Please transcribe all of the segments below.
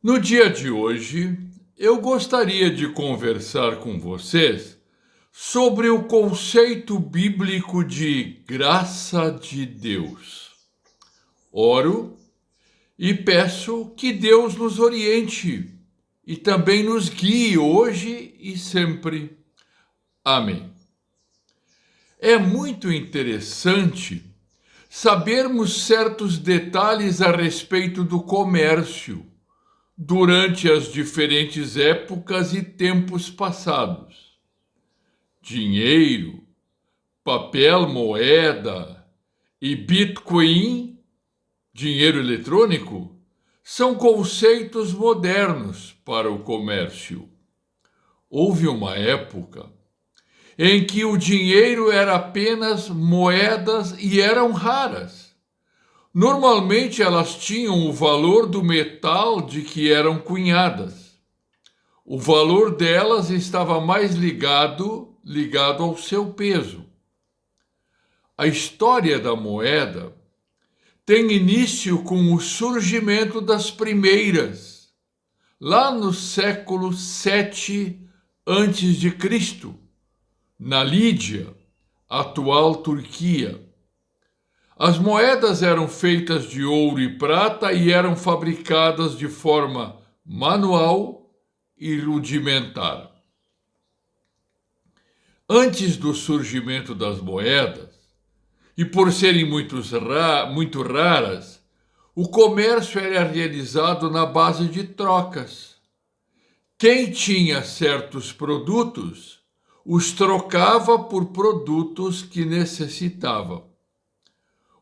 No dia de hoje, eu gostaria de conversar com vocês sobre o conceito bíblico de graça de Deus. Oro e peço que Deus nos oriente e também nos guie hoje e sempre. Amém. É muito interessante sabermos certos detalhes a respeito do comércio durante as diferentes épocas e tempos passados. Dinheiro, papel moeda e Bitcoin, dinheiro eletrônico, são conceitos modernos para o comércio. Houve uma época em que o dinheiro era apenas moedas e eram raras. Normalmente elas tinham o valor do metal de que eram cunhadas. O valor delas estava mais ligado ao seu peso. A história da moeda tem início com o surgimento das primeiras, lá no século 7 antes de Cristo, na Lídia, atual Turquia. As moedas eram feitas de ouro e prata e eram fabricadas de forma manual e rudimentar. Antes do surgimento das moedas, e por serem muito raras, o comércio era realizado na base de trocas. Quem tinha certos produtos, os trocava por produtos que necessitava.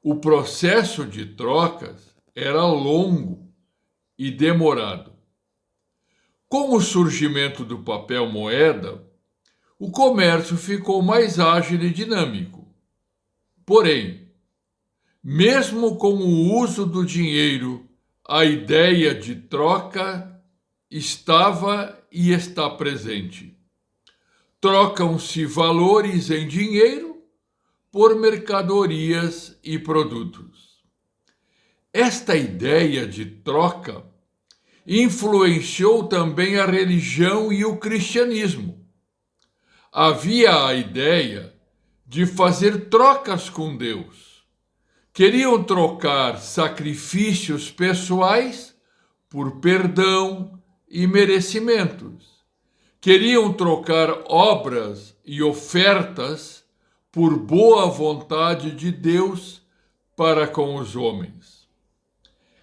O processo de trocas era longo e demorado. Com o surgimento do papel moeda, o comércio ficou mais ágil e dinâmico. Porém, mesmo com o uso do dinheiro, a ideia de troca estava e está presente. Trocam-se valores em dinheiro por mercadorias e produtos. Esta ideia de troca influenciou também a religião e o cristianismo. Havia a ideia de fazer trocas com Deus. Queriam trocar sacrifícios pessoais por perdão e merecimentos. Queriam trocar obras e ofertas por boa vontade de Deus para com os homens.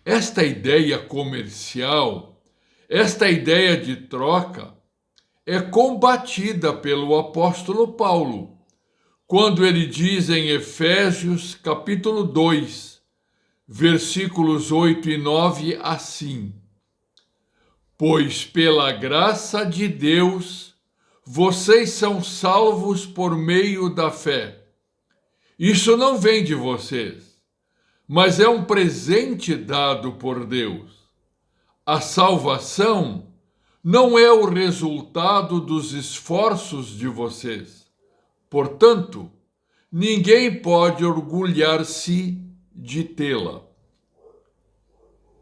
Esta ideia comercial, esta ideia de troca, é combatida pelo apóstolo Paulo, quando ele diz em Efésios capítulo 2, versículos 8 e 9 assim: Pois pela graça de Deus vocês são salvos por meio da fé. Isso não vem de vocês, mas é um presente dado por Deus. A salvação não é o resultado dos esforços de vocês. Portanto, ninguém pode orgulhar-se de tê-la.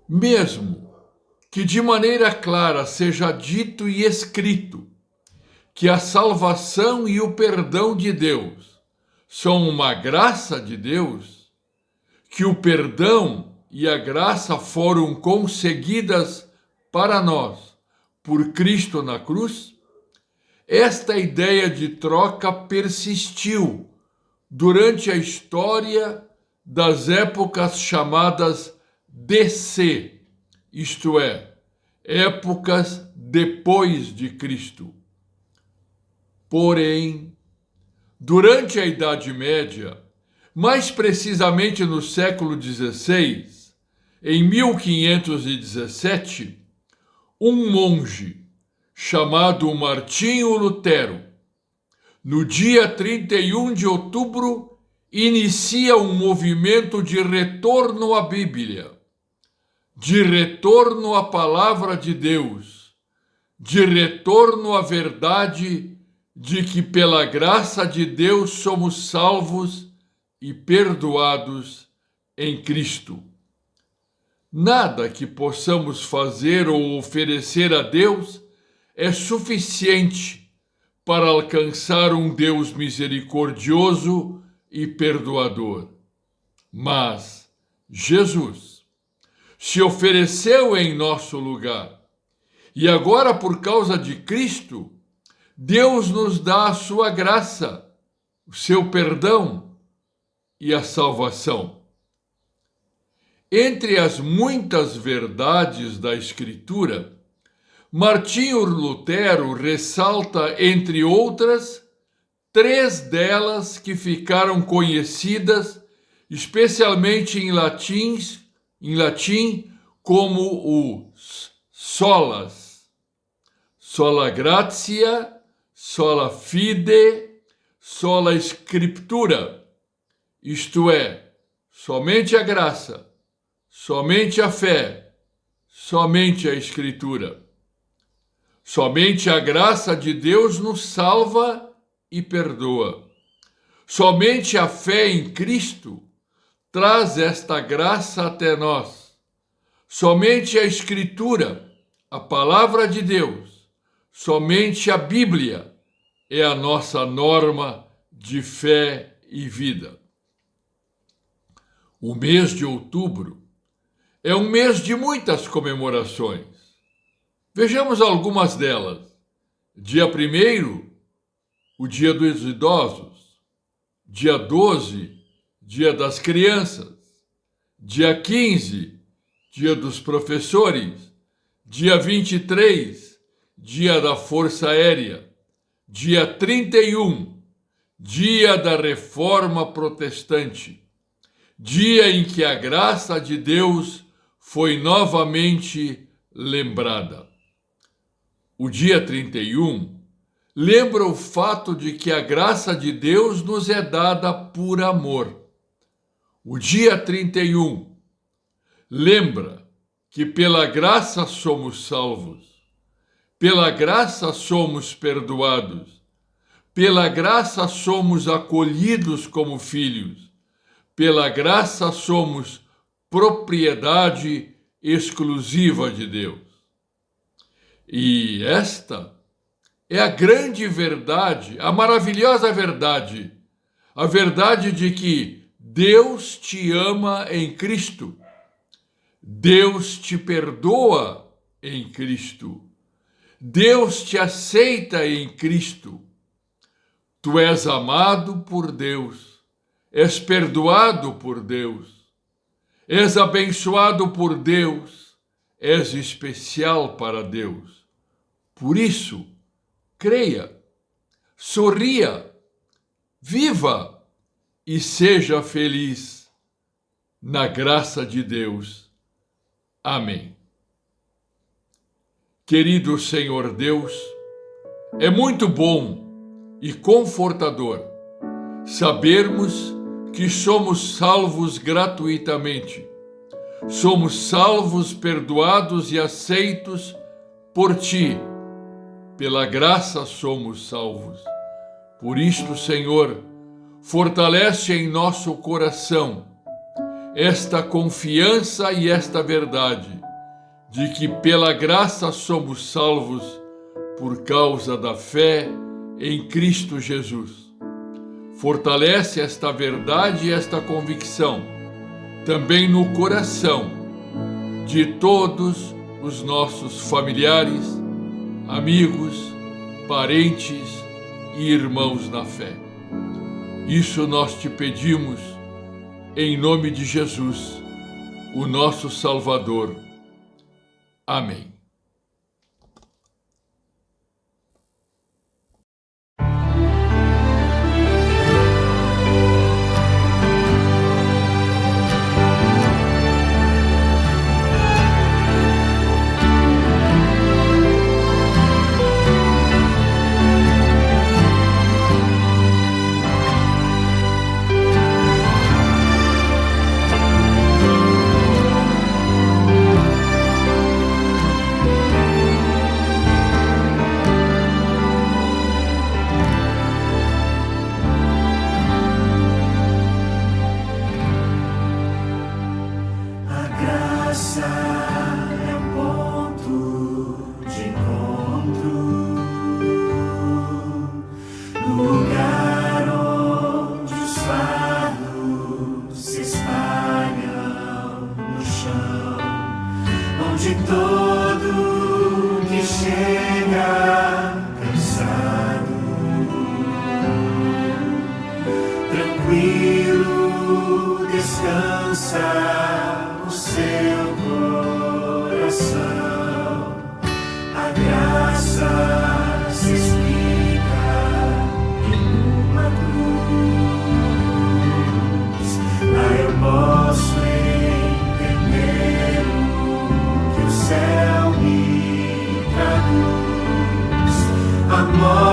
Mesmo que de maneira clara seja dito e escrito que a salvação e o perdão de Deus são uma graça de Deus, que o perdão e a graça foram conseguidas para nós por Cristo na cruz, esta ideia de troca persistiu durante a história das épocas chamadas DC, isto é, épocas depois de Cristo. Porém, durante a Idade Média, mais precisamente no século XVI, em 1517, um monge chamado Martinho Lutero, no dia 31 de outubro, inicia um movimento de retorno à Bíblia, de retorno à palavra de Deus, de retorno à verdade de que pela graça de Deus somos salvos e perdoados em Cristo. nada que possamos fazer ou oferecer a Deus é suficiente para alcançar um Deus misericordioso e perdoador. Mas Jesus se ofereceu em nosso lugar. E agora, por causa de Cristo, Deus nos dá a sua graça, o seu perdão e a salvação. Entre as muitas verdades da Escritura, Martinho Lutero ressalta, entre outras, 3 delas que ficaram conhecidas, especialmente em latim como o solas, sola gratia, sola fide, sola scriptura, isto é, somente a graça, somente a fé, somente a Escritura. Somente a graça de Deus nos salva e perdoa. Somente a fé em Cristo traz esta graça até nós. Somente a Escritura, a Palavra de Deus, somente a Bíblia é a nossa norma de fé e vida. O mês de outubro é um mês de muitas comemorações. Vejamos algumas delas. Dia 1º, o Dia dos Idosos. Dia 12, Dia das Crianças. Dia 15, Dia dos Professores. Dia 23, Dia da Força Aérea. Dia 31, Dia da Reforma Protestante. Dia em que a graça de Deus foi novamente lembrada. O dia 31 lembra o fato de que a graça de Deus nos é dada por amor. O dia 31 lembra que pela graça somos salvos, pela graça somos perdoados, pela graça somos acolhidos como filhos, pela graça somos propriedade exclusiva de Deus. E esta é a grande verdade, a maravilhosa verdade, a verdade de que Deus te ama em Cristo, Deus te perdoa em Cristo, Deus te aceita em Cristo. Tu és amado por Deus, és perdoado por Deus, és abençoado por Deus, és especial para Deus. Por isso, creia, sorria, viva e seja feliz na graça de Deus. Amém. Querido Senhor Deus, é muito bom e confortador sabermos que somos salvos gratuitamente. Somos salvos, perdoados e aceitos por Ti. Pela graça somos salvos. Por isto, Senhor, fortalece em nosso coração esta confiança e esta verdade de que pela graça somos salvos por causa da fé em Cristo Jesus. Fortalece esta verdade e esta convicção também no coração de todos os nossos familiares, amigos, parentes e irmãos na fé. Isso nós te pedimos em nome de Jesus, o nosso Salvador. Amém. o seu coração. A graça se explica em uma cruz. Lá eu posso entender o que o céu me traduz. A morte